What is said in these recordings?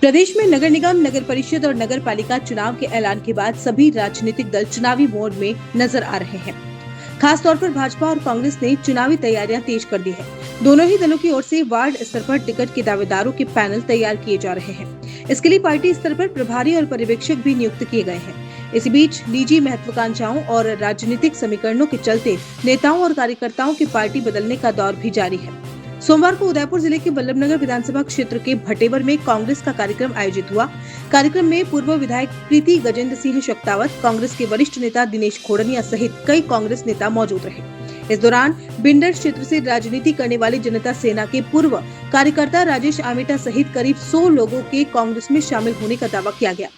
प्रदेश में नगर निगम, नगर परिषद और नगर पालिका चुनाव के ऐलान के बाद सभी राजनीतिक दल चुनावी मोड में नजर आ रहे हैं। खास तौर पर भाजपा और कांग्रेस ने चुनावी तैयारियां तेज कर दी है। दोनों ही दलों की ओर से वार्ड स्तर पर टिकट के दावेदारों के पैनल तैयार किए जा रहे हैं। इसके लिए पार्टी स्तर पर प्रभारी और पर्यवेक्षक भी नियुक्त किए गए हैं। इसी बीच निजी महत्वाकांक्षाओं और राजनीतिक समीकरणों के चलते नेताओं और कार्यकर्ताओं की पार्टी बदलने का दौर भी जारी है। सोमवार को उदयपुर जिले के बल्लभनगर विधानसभा क्षेत्र के भटेवर में कांग्रेस का कार्यक्रम आयोजित हुआ। कार्यक्रम में पूर्व विधायक प्रीति गजेंद्र सिंह शक्तावत, कांग्रेस के वरिष्ठ नेता दिनेश खोड़निया सहित कई कांग्रेस नेता मौजूद रहे। इस दौरान बिंडर क्षेत्र से राजनीति करने वाली जनता सेना के पूर्व कार्यकर्ता राजेश आमेटा सहित करीब 100 लोगों के कांग्रेस में शामिल होने का दावा किया गया।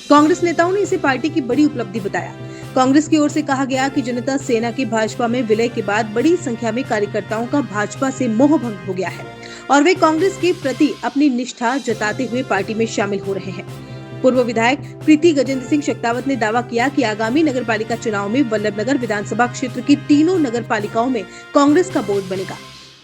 कांग्रेस नेताओं ने इसे पार्टी की बड़ी उपलब्धि बताया। कांग्रेस की ओर से कहा गया कि जनता सेना की भाजपा में विलय के बाद बड़ी संख्या में कार्यकर्ताओं का भाजपा से मोह भंग हो गया है और वे कांग्रेस के प्रति अपनी निष्ठा जताते हुए पार्टी में शामिल हो रहे हैं। पूर्व विधायक प्रीति गजेंद्र सिंह शक्तावत ने दावा किया कि आगामी नगर पालिका चुनाव में बल्लभनगर विधानसभा क्षेत्र की तीनों नगर पालिकाओं में कांग्रेस का बोर्ड बनेगा।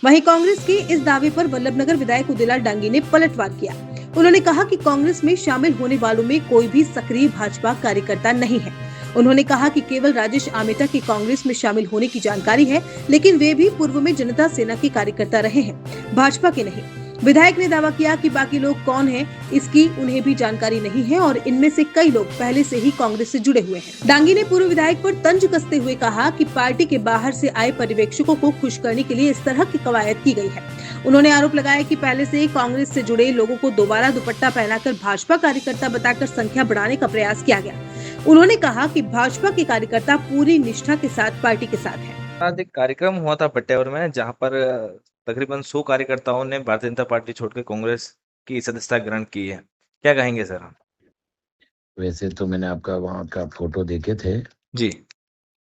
वहीं कांग्रेस के इस दावे पर बल्लभनगर विधायक उदयलाल डांगी ने पलटवार किया। उन्होंने कहा कि कांग्रेस में शामिल होने वालों में कोई भी सक्रिय भाजपा कार्यकर्ता नहीं है। उन्होंने कहा कि केवल राजेश आमेटा के कांग्रेस में शामिल होने की जानकारी है, लेकिन वे भी पूर्व में जनता सेना के कार्यकर्ता रहे हैं, भाजपा के नहीं। विधायक ने दावा किया कि बाकी लोग कौन हैं, इसकी उन्हें भी जानकारी नहीं है और इनमें से कई लोग पहले से ही कांग्रेस से जुड़े हुए हैं। डांगी ने पूर्व विधायक पर तंज कसते हुए कहा कि पार्टी के बाहर से आए पर्यवेक्षकों को खुश करने के लिए इस तरह की कवायद की गई है। उन्होंने आरोप लगाया कि पहले से कांग्रेस से जुड़े लोगों को दोबारा दुपट्टा पहनाकर भाजपा कार्यकर्ता बताकर संख्या बढ़ाने का प्रयास किया गया। उन्होंने कहा कि भाजपा के कार्यकर्ता पूरी निष्ठा के साथ पार्टी के साथ हैं। आज एक कार्यक्रम हुआ था भटेवर में, जहां पर तकरीबन 100 कार्यकर्ताओं ने भारतीय जनता पार्टी छोड़कर कांग्रेस की सदस्यता ग्रहण की है। क्या कहेंगे सर? वैसे तो मैंने आपका वहाँ का फोटो देखे थे जी।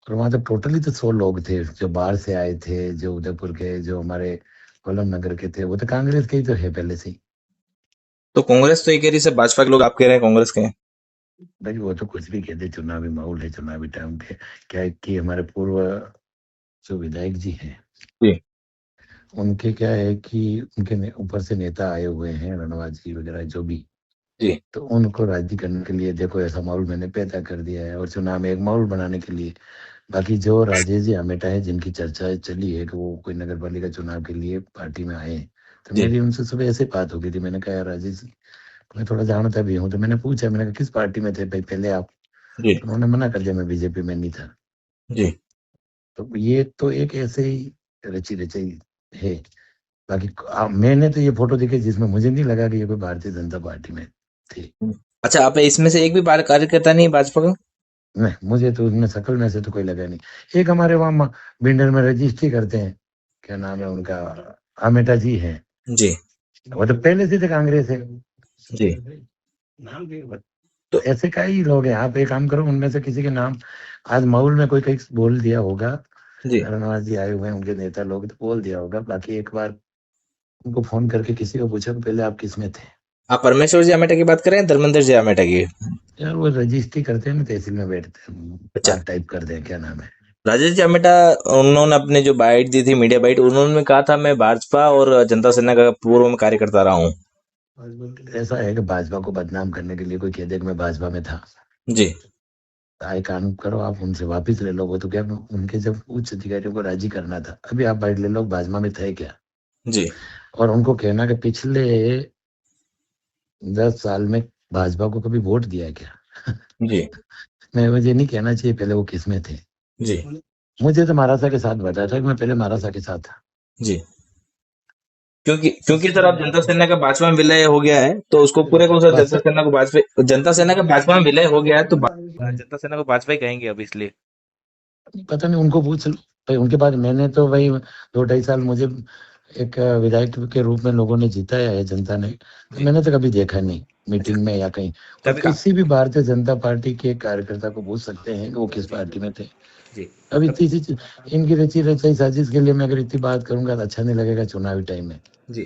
और वहाँ तो टोटली तो 100 लोग थे जो बाहर से आए थे, जो उदयपुर के, जो हमारे बल्लभनगर के थे, वो तो कांग्रेस के ही तो है पहले से ही। तो कांग्रेस तो ये कह रही है, भाजपा के लोग आप कह रहे हैं कांग्रेस के हैं। भाई वो तो कुछ भी कहते, चुनावी माहौल है, चुनावी टाइम पे क्या है कि हमारे पूर्व जो विधायक जी हैं, जी। उनके क्या है कि उनके ऊपर से नेता आए हुए हैं, रणवाज जी वगैरह जो भी, जी। तो उनको राजी करने के लिए देखो ऐसा माहौल मैंने पैदा कर दिया है और चुनाव में एक माहौल बनाने के लिए। बाकी जो राजेश जी आमेटा है, जिनकी चर्चा चली है कि वो कोई नगर पालिका चुनाव के लिए पार्टी में आए, तो जी। मेरी उनसे सुबह ऐसे बात हो गई थी। मैंने कहा यार राजेश, मैं थोड़ा जानता भी हूँ, तो मैंने पूछा, मैंने कहा किस पार्टी में थे भाई पहले आप? जी। तो उन्होंने मना कर दिया, मैं बीजेपी में नहीं था। जी। तो ये तो एक ऐसे ही रची रचाई है। बाकी मैंने तो ये फोटो देखी जिसमें मुझे नहीं लगा कि ये कोई भारतीय जनता पार्टी में थे। अच्छा, आप इसमें से एक भी कार्यकर्ता नहीं है भाजपा का? नहीं, मुझे तो उनमें शकल में से तो कोई लगा नहीं। एक हमारे वहाँ बिंडर में रजिस्ट्री करते हैं, क्या नाम है उनका, आमेटा जी हैं, जी। वो तो पहले से थे कांग्रेस है। जी। तो ऐसे कई लोग हैं, आप एक काम करो, उनमें से किसी के नाम आज माहौल में कोई कहीं बोल दिया होगा, जी। रणवाज जी आए हुए हैं, उनके नेता लोग तो बोल दिया होगा। बाकी एक बार उनको फोन करके किसी को पूछा कि पहले आप किस में थे। आप परमेश्वर जी आमेटा की बात करें, धर्मेंद्र जी आमेटा की? यार वो रजिस्ट्री करते हैं ना, तहसील में बैठते हैं, अच्छा। पार्ट टाइप करते हैं, क्या नाम है, राजेश जी आमेटा, उन्होंने अपने जो बाइट दी थी, मीडिया बाइट, उन्होंने कहा था मैं भाजपा और जनता सेना का पूर्व में कार्यकर्ता रहा हूँ। ऐसा है कि भाजपा को बदनाम करने के लिए कोई कह दे कि मैं भाजपा में था, जी। आए काम करो, आप उनसे वापिस ले लो। वो तो क्या, उनके जब उच्च अधिकारियों को राजी करना था, अभी आप बाइट ले लो, भाजपा में थे क्या? जी। और उनको कहना कि पिछले 10 साल में भाजपा को कभी वोट दिया है क्या? जी। मैं, मुझे नहीं कहना चाहिए पहले वो किस में थे। जी। मुझे तो महाराजा के साथ बताया था कि मैं पहले महाराजा के साथ था। जी। क्योंकि सर, अब जनता सेना का भाजपा में विलय हो गया है, तो उसको पूरे को सर, जनता सेना का भाजपा में विलय हो गया है, तो जनता सेना को भाजपा ही कहेंगे अब, इसलिए। पता नहीं, उनको पूछ लो भाई। उनके बाद मैंने तो भाई 2-2.5 साल मुझे एक विधायक के रूप में लोगों ने जिताया है, जनता ने, तो मैंने तो कभी देखा नहीं मीटिंग में या कहीं। और कभी कहा। किसी भी भारतीय जनता पार्टी के कार्यकर्ता को पूछ सकते हैं कि वो किस पार्टी में थे। जी। अब इतनी सी इनकी रची रचाई साजिश के लिए मैं अगर इतनी बात करूंगा तो अच्छा नहीं लगेगा चुनावी टाइम में। जी।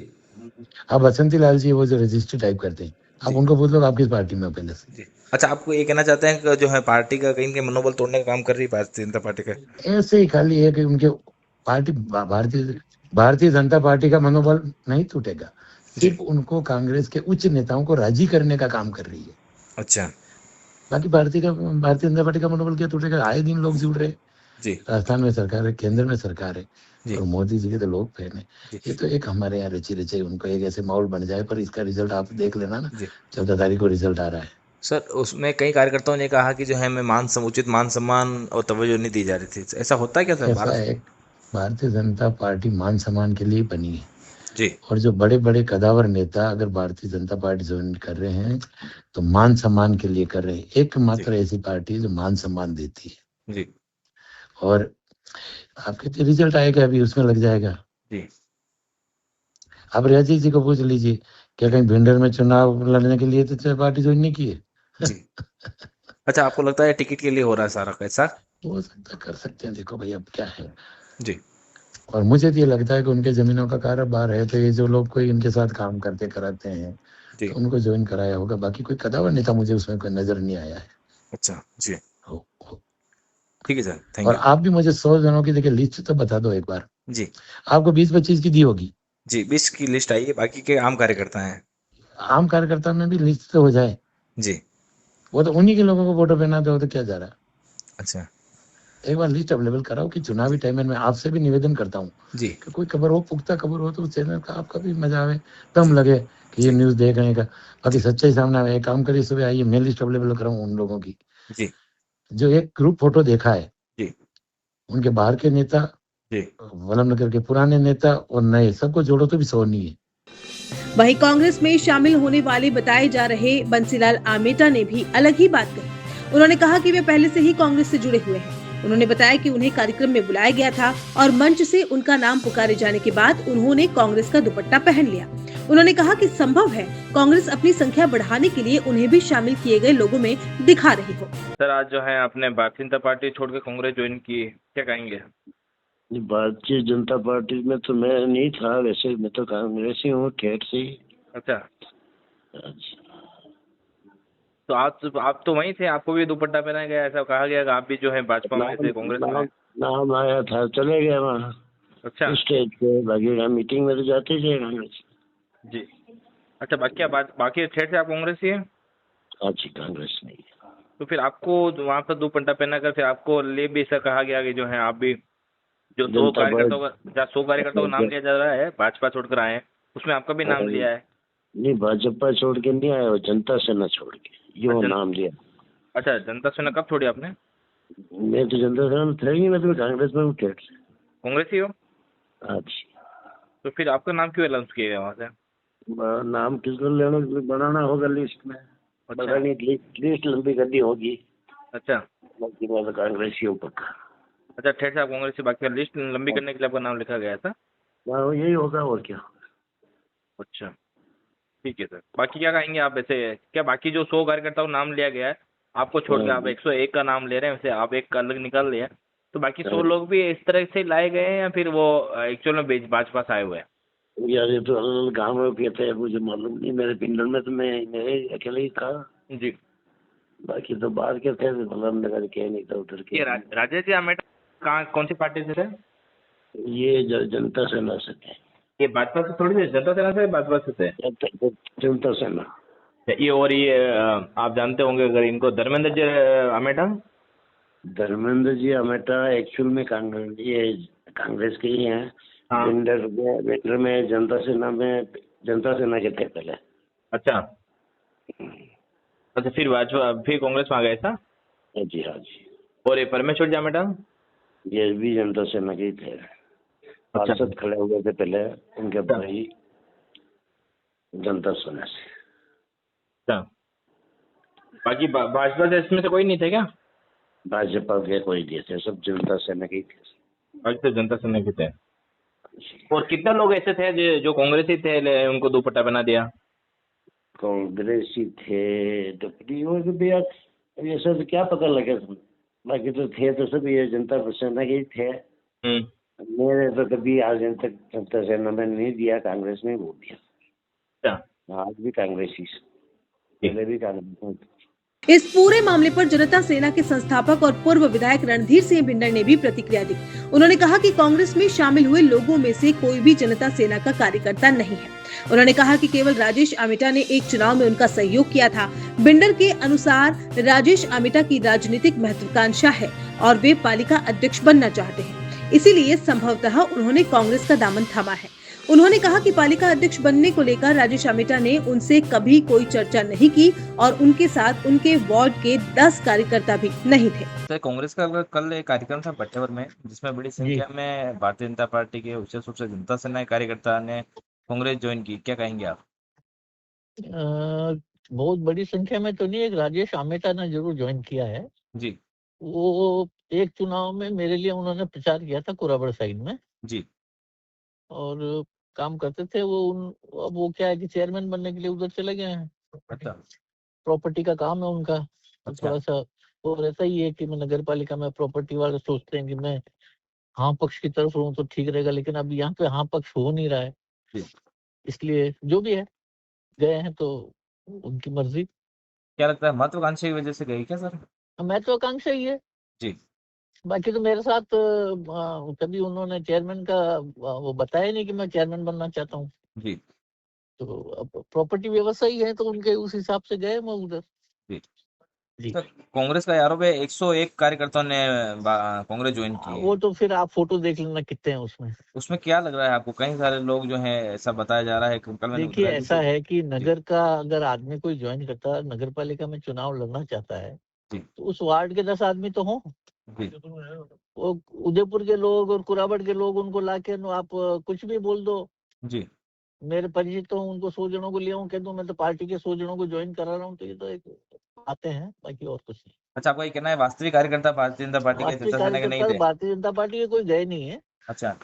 अब बसंती लाल जी, वो जो रजिस्ट्री टाइप करते हैं, आप जी। उनको पूछ लो आप किस पार्टी में हो पहले से। जी। अच्छा, आपको ये कहना चाहते हैं कि जो है पार्टी का कहीं के मनोबल तोड़ने का काम कर रही है भारतीय जनता पार्टी का? ऐसे ही खाली है कि उनके पार्टी भारतीय भारतीय जनता पार्टी का मनोबल नहीं टूटेगा, सिर्फ उनको कांग्रेस के उच्च नेताओं को राजी करने का काम कर रही है। अच्छा बाकी भारतीय जनता पार्टी का मनोबल क्या टूटेगा? आए दिन लोग जुड़ रहे हैं। जी राजस्थान में सरकार है, केंद्र में सरकार है जी और मोदी जी के तो लोग फैन है। जी ये तो एक हमारे यहाँ रची रचाई उनको एक ऐसे माहौल बन जाए, पर इसका रिजल्ट आप देख लेना ना, जी 14 तारीख को रिजल्ट आ रहा है। सर, उसमें कई कार्यकर्ताओं ने कहा कि जो है मैं उचित मान सम्मान और तवज्जो नहीं दी जा रही थी। ऐसा होता है क्या सर ऐसा भारत? है, भारतीय जनता पार्टी मान सम्मान के लिए बनी है जी और जो बड़े बड़े कदावर नेता अगर भारतीय जनता पार्टी ज्वाइन कर रहे हैं तो मान सम्मान के लिए कर रहे हैं। एकमात्र ऐसी पार्टी है जो मान सम्मान देती है। जी और आपके रिजल्ट आएगा अभी, उसमें लग जाएगा। जी आप राजीव जी को पूछ लीजिए, क्या कहीं भिंडर में चुनाव लड़ने के लिए तो पार्टी ज्वाइन नहीं की है? जी अच्छा, आपको लगता है टिकट के लिए हो रहा है सारा कैसा? हो सकता, कर सकते हैं। देखो भाई, अब क्या है। जी और मुझे तो ये लगता है कि उनके जमीनों का कारोबार है, तो ये जो लोग कोई इनके साथ काम करते कराते हैं जी तो उनको ज्वाइन कराया होगा। बाकी कोई कदावर नेता मुझे उसमें कोई नजर नहीं आया है। अच्छा जी हो। ठीक है सर, थैंक और यू। आप भी मुझे 100 जनों की देखिए लिस्ट तो बता दो एक बार। जी आपको 20-25 की दी होगी। जी 20 की लिस्ट आई है, बाकी के आम कार्यकर्ता हैं। आम कार्यकर्ता में भी लिस्ट तो हो जाए। जी वो तो उन्हीं के लोगों को वोटो बनाते हो तो क्या जा रहा है। अच्छा एक बार लिस्ट अवेलेबल कराओ कि चुनावी टाइम में मैं आपसे भी निवेदन करता हूँ जी कि कोई खबर हो, पुख्ता खबर हो, तो उस चैनल का आपका भी मजा आवे, दम जी लगे कि ये जी न्यूज देखने का। बाकी जी सच्चाई सामने आए। एक काम करिए, सुबह आइए, मैं लिस्ट अवेलेबल कराऊँ उन लोगों की जी जो एक ग्रुप फोटो देखा है। जी उनके बाहर के नेता, जी वल्लभनगर के पुराने नेता और नए, सबको जोड़ो तो भी 100 नहीं है। वहीं कांग्रेस में शामिल होने वाले बताए जा रहे बंसीलाल आमेटा ने भी अलग ही बात कही। उन्होंने कहा कि वे पहले से ही कांग्रेस से जुड़े हुए हैं। उन्होंने बताया कि उन्हें कार्यक्रम में बुलाया गया था और मंच से उनका नाम पुकारे जाने के बाद उन्होंने कांग्रेस का दुपट्टा पहन लिया। उन्होंने कहा कि संभव है कांग्रेस अपनी संख्या बढ़ाने के लिए उन्हें भी शामिल किए गए लोगों में दिखा रही हो। सर, आज जो है आपने भारतीय जनता पार्टी छोड़ के कांग्रेस ज्वाइन की, क्या कहेंगे? भारतीय जनता पार्टी में तो मैं नहीं था, वैसे मैं तो कांग्रेस ही हूँ ठेठ से ही। अच्छा, तो आप तो वहीं थे, आपको भी दुपट्टा पहनाया गया, ऐसा कहा गया कि आप भी जो है भाजपा में से कांग्रेस में? नाम आया था, चले गए वहाँ अच्छा स्टेज पे। बाकी हम मीटिंग में तो जाते थे कांग्रेस। जी अच्छा, बाकी ठेठ से आप कांग्रेस ही हैं? अच्छी कांग्रेस नहीं है। तो फिर आपको वहाँ पर दुपट्टा पहना कर फिर आपको ले भी ऐसा कहा गया कि जो है आप भी जो 100 कार्यकर्ताओं का नाम लिया जा रहा है, भाजपा छोड़कर आए हैं, उसमें आपका भी नाम लिया है? नहीं, भाजपा छोड़ के नहीं आया, वो जनता सेना छोड़ के यो नाम लिया। अच्छा, जनता सेना कब छोड़ी आपने? मैं तो जनता सेना में था ही नहीं, मैं तो कांग्रेस में हूँ ठेठ से। कांग्रेस ही हो? अच्छा, तो फिर आपका नाम क्यों अनाउंस किया गया वहाँ से? नाम किसको लेना, बनाना होगा लिस्ट में। अच्छा लिस्ट लंबी करनी होगी। अच्छा बाकी मैं तो कांग्रेस ही हूँ पक्का। अच्छा, ठेठ से आप कांग्रेस से, बाकी लिस्ट लंबी करने के लिए आपका नाम लिखा गया था? हाँ, यही होगा और क्या। अच्छा ठीक है सर, बाकी क्या कहेंगे आप? वैसे क्या बाकी जो 100 कार्यकर्ताओं का नाम लिया गया है, आपको छोड़ के आप 101 का नाम ले रहे हैं, वैसे आप एक अलग निकाल लिया, तो बाकी 100 लोग भी इस तरह से लाए गए हैं या फिर वो एक्चुअल में भाजपा से आए हुए हैं? यार ये तो अलग गाँव में कहते हैं, मुझे मालूम नहीं। मेरे पिंडर में तो मैं अकेले ही था। जी, बाकी तो बाहर के थे, वल्लभनगर के नहीं था, उधर के। ये राजेश जी आमेटा कहाँ, कौन सी पार्टी से थे? ये जनता सेना से थे। ये भाजपा से थोड़ी थे, जनता सेना से, भाजपा से थे? जनता सेना। ये और ये आप जानते होंगे अगर इनको, धर्मेंद्र जी आमेटा? धर्मेंद्र जी आमेटा एक्चुअल में कांग्रेस के ही हैं। हाँ। वेंडर में जनता सेना के थे पहले। अच्छा अच्छा, फिर भाजपा, फिर कांग्रेस में आ गए था? जी हाँ जी। और ये परमेश्वर जी आमेटा? ये भी जनता सेना के ही थे। पार्षद खड़े हुए थे पहले, उनके भाई जनता सेना से। अच्छा, बाकी भाजपा से इसमें से कोई नहीं थे क्या? भाजपा के कोई नहीं थे, सब जनता सेना के ही थे। बाकी तो जनता सेना के थे। और कितने लोग ऐसे थे जो कांग्रेस ही थे, उनको दुपट्टा बना दिया? कांग्रेसी थे डपटी और भैया, ये सब क्या पता लगे। बाकी तो थे तो सब ये जनता सेना के ही थे। मैंने तो कभी आज तक जनता सेना में नहीं दिया, कांग्रेस में वोट दिया। आज भी कांग्रेस ही, पहले भी कांग्रेस। इस पूरे मामले पर जनता सेना के संस्थापक और पूर्व विधायक रणधीर सिंह भिंडर ने भी प्रतिक्रिया दी। उन्होंने कहा कि कांग्रेस में शामिल हुए लोगों में से कोई भी जनता सेना का कार्यकर्ता नहीं है। उन्होंने कहा कि केवल राजेश आमेटा ने एक चुनाव में उनका सहयोग किया था। बिंडर के अनुसार राजेश आमेटा की राजनीतिक महत्वाकांक्षा है और वे पालिका अध्यक्ष बनना चाहते हैं, इसीलिए संभवतः उन्होंने कांग्रेस का दामन थामा है। उन्होंने कहा कि पालिका अध्यक्ष बनने को लेकर राजेश आमेटा ने उनसे कभी कोई चर्चा नहीं की और उनके साथ उनके वार्ड के 10 कार्यकर्ता भी नहीं थे। तो कांग्रेस का कल एक कार्यक्रम था भट्टेवर में, जिसमें बड़ी संख्या में भारतीय जनता पार्टी के, विशेष रूप से जनता सेना कार्यकर्ता ने कांग्रेस ज्वाइन की, क्या कहेंगे आप? बहुत बड़ी संख्या में तो नहीं, एक राजेश आमेटा ने जरूर ज्वाइन किया है जी वो। एक चुनाव में मेरे लिए उन्होंने प्रचार किया था कुराबड़ साइड में जी। और काम करते थे वो। अब वो क्या है कि चेयरमैन बनने के लिए उधर चले गए हैं। अच्छा प्रॉपर्टी का काम है उनका। तो अच्छा। थोड़ा सा और ऐसा ही है कि मैं नगर पालिका में प्रॉपर्टी वाले सोचते हैं कि मैं हाँ पक्ष की तरफ रहूं तो ठीक रहेगा, लेकिन अभी यहाँ पे हाँ पक्ष हो नहीं रहा है। जी। इसलिए जो भी है गए हैं तो उनकी मर्जी। क्या लगता है महत्वाकांक्षा की वजह से गई क्या सर? महत्वाकांक्षा ही है जी बाकी तो मेरे साथ कभी उन्होंने चेयरमैन का वो बताया नहीं कि मैं चेयरमैन बनना चाहता हूँ। जी तो अब प्रॉपर्टी व्यवसायी है तो उनके उस हिसाब से गए मैं उधर। जी। जी तो कांग्रेस का आरोप है 101 कार्यकर्ताओं ने कांग्रेस ज्वाइन की है। वो तो फिर आप फोटो देख लेना कितने हैं उसमें। उसमें क्या लग रहा है आपको? कई सारे लोग जो है ऐसा बताया जा रहा है, कल मैंने देखिए रैली ऐसा से- है कि जी नगर का अगर आदमी कोई ज्वाइन करता है, नगर पालिका में चुनाव लड़ना चाहता है जी तो उस वार्ड के 10 आदमी तो हों। जी वो उदयपुर के लोग और कुराबड़ के लोग उनको लाके आप कुछ भी बोल दो। जी। मेरे परिचित तो उनको 100 जनों को लिया हूँ, कह दूं मैं तो पार्टी के 100 जनों को ज्वाइन करा रहा हूँ, तो ये तो एक बातें हैं, बाकी और कुछ नहीं। अच्छा, आपका ये कहना है वास्तविक कार्यकर्ता भारतीय जनता पार्टी के, वास्तविक जनता सेना के नहीं कार्यकर्ता थे? भारतीय जनता पार्टी के कोई गए नहीं है। अच्छा।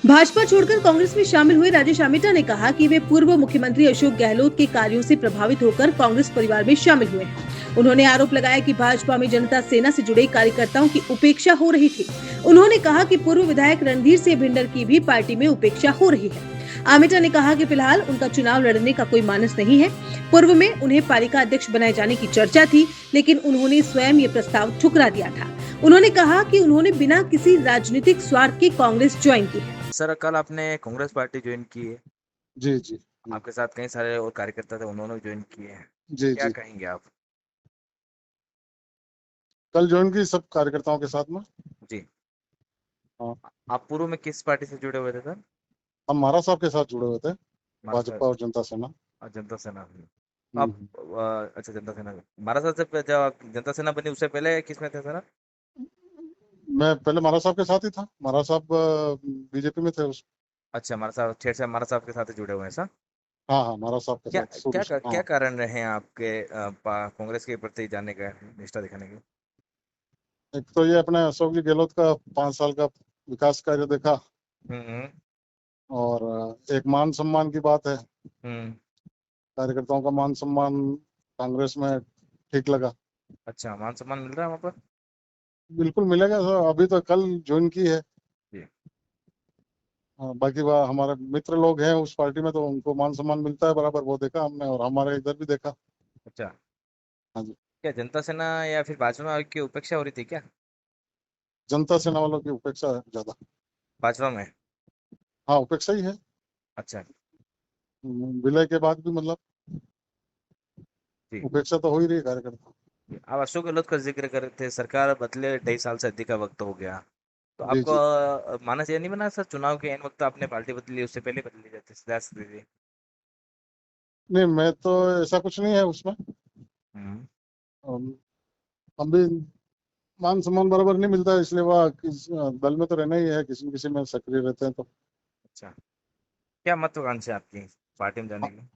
भाजपा छोड़कर कांग्रेस में शामिल हुए राजेश आमेटा ने कहा कि वे पूर्व मुख्यमंत्री अशोक गहलोत के कार्यों से प्रभावित होकर कांग्रेस परिवार में शामिल हुए हैं। उन्होंने आरोप लगाया कि भाजपा में जनता सेना से जुड़े कार्यकर्ताओं की उपेक्षा हो रही थी। उन्होंने कहा कि पूर्व विधायक रणधीर सिंह भिंडर की भी पार्टी में उपेक्षा हो रही है। आमेटा ने कहा कि फिलहाल उनका चुनाव लड़ने का कोई मानस नहीं है। पूर्व में उन्हें पालिका अध्यक्ष बनाए जाने की चर्चा थी, लेकिन उन्होंने स्वयं ये प्रस्ताव ठुकरा दिया था। उन्होंने कहा कि उन्होंने बिना किसी राजनीतिक स्वार्थ के कांग्रेस ज्वाइन की है। सर, कल आपने कांग्रेस पार्टी ज्वाइन की है। जी जी आपके साथ कई सारे और कार्यकर्ता थे, उन्होंने ज्वाइन किए हैं। जी क्या जी कहेंगे आप? कल ज्वाइन की सब कार्यकर्ताओं के साथ में। जी। हाँ। आप पूर्व में किस पार्टी से जुड़े हुए थे सर? हम महाराज साहब के साथ जुड़े हुए थे, महाराज भाजपा और जनता सेना। और जनता सेना में। आप अच्छा, जनता सेना में। महाराज साहब से जब आप जनता सेना बनी उससे पहले किस में थे सर? मैं पहले महाराज साहब के साथ ही था। महाराज साहब बीजेपी में थे उस। अच्छा, महाराज साहब छेड़ से महाराज साहब के साथ ही जुड़े हुए हैं सर। हाँ हाँ, महाराज साहब के क्या साथ शुरू क्या से। क्या हाँ, कारण रहे हैं आपके कांग्रेस के प्रति जाने का, निष्ठा दिखाने के? एक तो ये अपने अशोक जी गहलोत का 5 साल का विकास कार्य देखा, हम्म और एक मान सम्मान की बात है। हम्म। कार्यकर्ताओं का मान सम्मान कांग्रेस में ठीक लगा। अच्छा, मान सम्मान मिल रहा है वहाँ पर? बिल्कुल मिलेगा सर, अभी तो कल ज्वाइन की है। जी। बाकी वह हमारे मित्र लोग हैं उस पार्टी में, तो उनको मान सम्मान मिलता है बराबर, वो देखा हमने, और हमारे इधर भी देखा। अच्छा। हाँ जी। क्या जनता सेना या फिर भाजपा की उपेक्षा हो रही थी क्या? जनता सेना वालों की उपेक्षा है ज्यादा। भाजपा में? हाँ, उपेक्षा ही है। अच्छा विलय के बाद भी मतलब जी। उपेक्षा तो हो ही रही है कार्यकर्ता। आप अशोक गहलोत का जिक्र कर रहे थे, सरकार बदले 2.5 साल से अधिक का वक्त हो गया, तो जी आपको जी। मानस ये नहीं बना सर, चुनाव के एन वक्त आपने पार्टी बदली, उससे पहले बदली जाती सियासत थी? नहीं, मैं तो ऐसा कुछ नहीं है उसमें। हम्म। हम भी मान सम्मान बराबर नहीं मिलता है, इसलिए वह दल में तो रहना ही है, किसी न किसी में सक्रिय रहते हैं तो। अच्छा, क्या महत्वाकांक्षा है आपकी पार्टी में जाने की?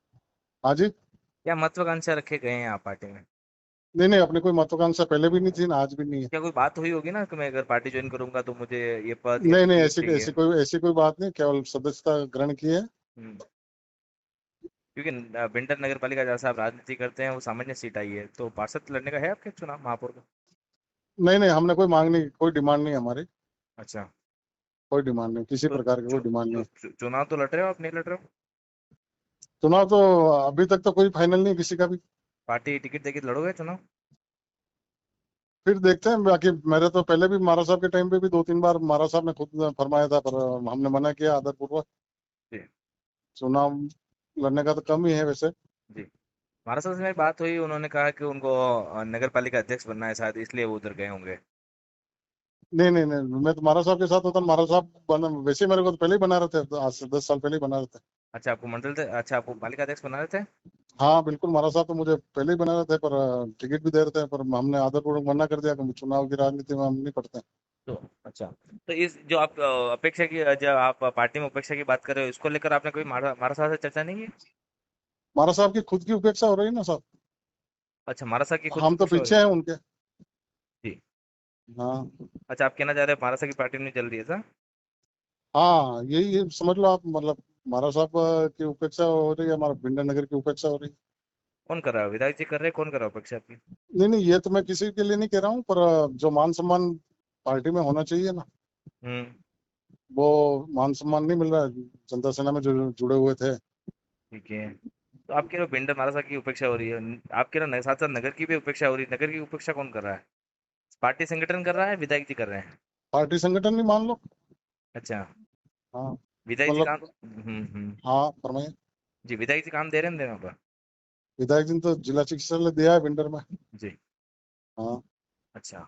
हाँ जी। क्या महत्वाकांक्षा रखे गए हैं आप पार्टी में? नहीं नहीं, अपने कोई महत्वाकांक्षा पहले भी नहीं थी ना आज भी नहीं है। क्या कोई बात हुई होगी ना कि मैं अगर पार्टी ज्वाइन करूंगा तो मुझे ये पद या नहीं नहीं, कुछ ऐसी चाहिए? ऐसी कोई बात नहीं, केवल सदस्यता ग्रहण की है। हम्म। क्योंकि बिंडर नगर पालिका जैसा आप राजनीति करते हैं, वो सामान्य सीट आई है, तो पार्षद लड़ने का है आपके चुनाव महापौर का? नहीं नहीं, हमने कोई मांग नहीं, कोई डिमांड नहीं हमारी। अच्छा। कोई डिमांड नहीं, किसी तो प्रकार की कोई डिमांड नहीं। चुनाव तो लड़ रहे हो आप, नहीं लड़ रहे हो? चुनाव तो अभी तक तो कोई फाइनल नहीं किसी का भी। पार्टी टिकट देके लड़ोगे चुनाव? फिर देखते हैं। बाकी मेरे तो पहले भी महाराज साहब के टाइम पे भी 2-3 बार महाराज साहब ने खुद फरमाया था, पर हमने मना किया आदरपूर्वक। जी। चुनाव लड़ने का तो कम ही है वैसे। जी। महाराष्ट्र से मेरी बात हुई, उन्होंने कहा कि उनको नगर पालिका अध्यक्ष बनना है, शायद इसलिए वो उधर गए होंगे। नहीं नहीं नहीं, मैं तो महाराज साहब के साथ होता, महाराज साहब वैसे मेरे को तो पहले ही बना रहे थे, आज से 10 साल पहले ही बना रहे थे। अच्छा, आपको अच्छा, आपको पालिका अध्यक्ष बना रहे थे? हाँ बिल्कुल, महाराज साहब तो मुझे पहले ही बना रहे थे, पर टिकट भी दे रहे थे, पर हमने आदरपूर्वक मना कर दिया कि चुनाव की राजनीति में हम नहीं पढ़ते। तो अच्छा, तो इस जो आप अपेक्षा की, जो आप पार्टी में अपेक्षा की बात कर रहे हो, इसको लेकर आपने कोई महाराज साहब से चर्चा नहीं की? महाराज साहब की खुद की उपेक्षा हो रही है ना साहब, अच्छा, महाराज साहब की खुद हम तो अपेक्षा हो पीछे रही हैं उनके। है। जी। हाँ अच्छा, आप कहना चाह रहे हैं महाराज साहब की पार्टी नहीं चल रही है सर? हाँ, यही समझ लो आप, मतलब महाराज साहब की उपेक्षा हो रही है, हमारा भिंडर नगर की उपेक्षा हो रही है। कौन कर रहा है? विधायक जी कर रहे हैं? कौन कर रहा है अपेक्षा आपकी? नहीं नहीं, ये तो मैं किसी के लिए नहीं कह रहा हूँ, पर जो मान सम्मान पार्टी में होना चाहिए ना, हम्म। वो मान सम्मान नहीं मिल रहा है। जनता सेना में जो जुड़े हुए थे। ठीक है, तो आपके ना भिंडर महाराज साहब की उपेक्षा हो रही है, आपके ना साथ साथ नगर की भी उपेक्षा हो रही है। नगर की उपेक्षा कौन कर रहा है? पार्टी संगठन कर रहा है, विधायक जी कर रहे हैं? पार्टी संगठन नहीं मान लो। अच्छा, हाँ विधायक जी मतलब, काम। हम्म। हाँ फरमाइए। जी, विधायक जी काम दे रहे हैं देना पर? विधायक जी ने तो जिला चिकित्सालय दिया है भिंडर में। जी। हाँ अच्छा,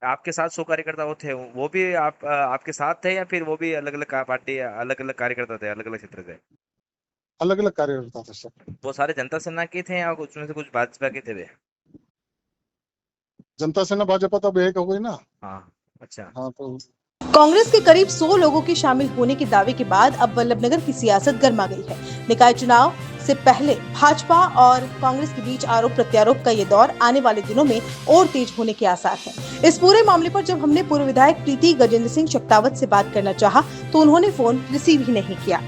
आपके साथ 100 कार्यकर्ता वो थे, वो भी आपके साथ थे, या फिर वो भी अलग अलग पार्टी, अलग अलग कार्यकर्ता थे, अलग अलग क्षेत्र थे? अलग अलग कार्यकर्ता थे सब। वो सारे जनता सेना के थे या उसमें से कुछ भाजपा के थे वे? जनता सेना भाजपा तो अब एक हो गई ना। हाँ। अच्छा। हाँ तो कांग्रेस के करीब 100 लोगों के शामिल होने के दावे के बाद अब वल्लभनगर की सियासत गर्मा गई है। निकाय चुनाव से पहले भाजपा और कांग्रेस के बीच आरोप प्रत्यारोप का ये दौर आने वाले दिनों में और तेज होने के आसार हैं। इस पूरे मामले पर जब हमने पूर्व विधायक प्रीति गजेंद्र सिंह चक्तावत से बात करना चाहा तो उन्होंने फोन रिसीव ही नहीं किया।